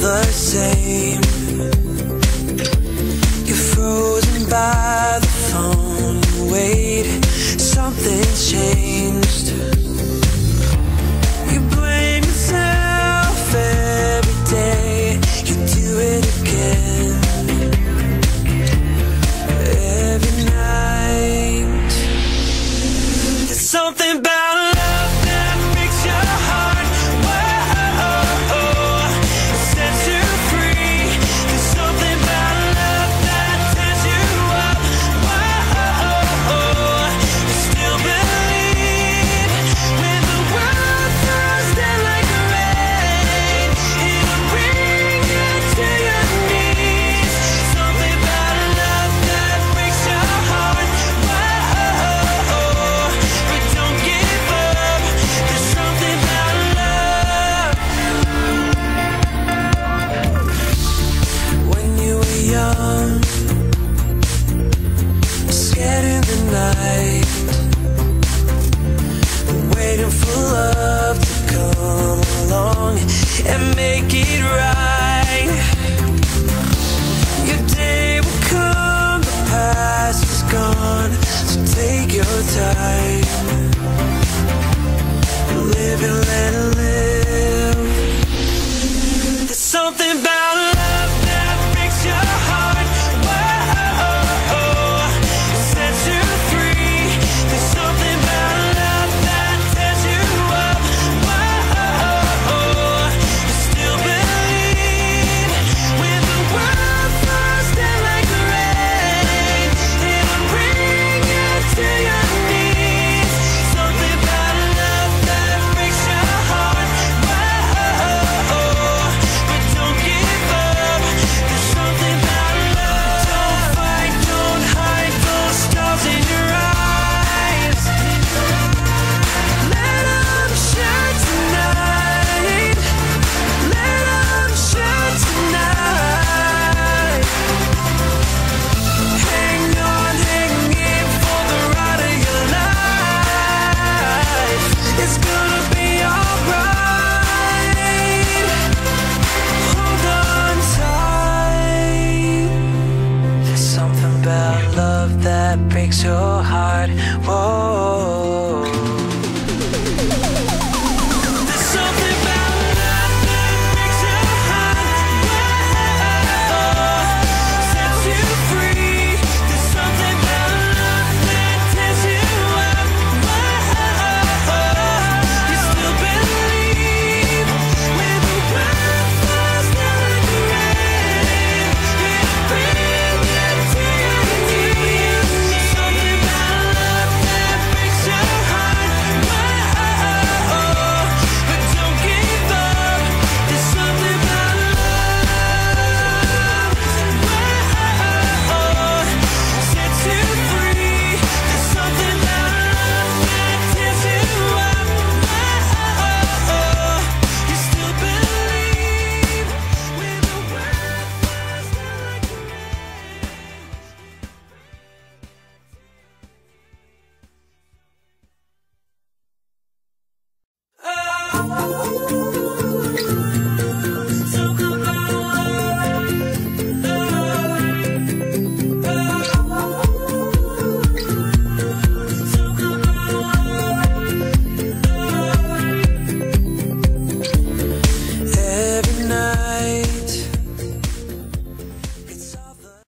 The same. You're frozen by the phone. You wait, something's changed. You blame yourself every day. You do it again. Every night. There's something about love that makes your heart scared in the night, waiting for love to come along and make it right. Your day will come, the past is gone, so take your time.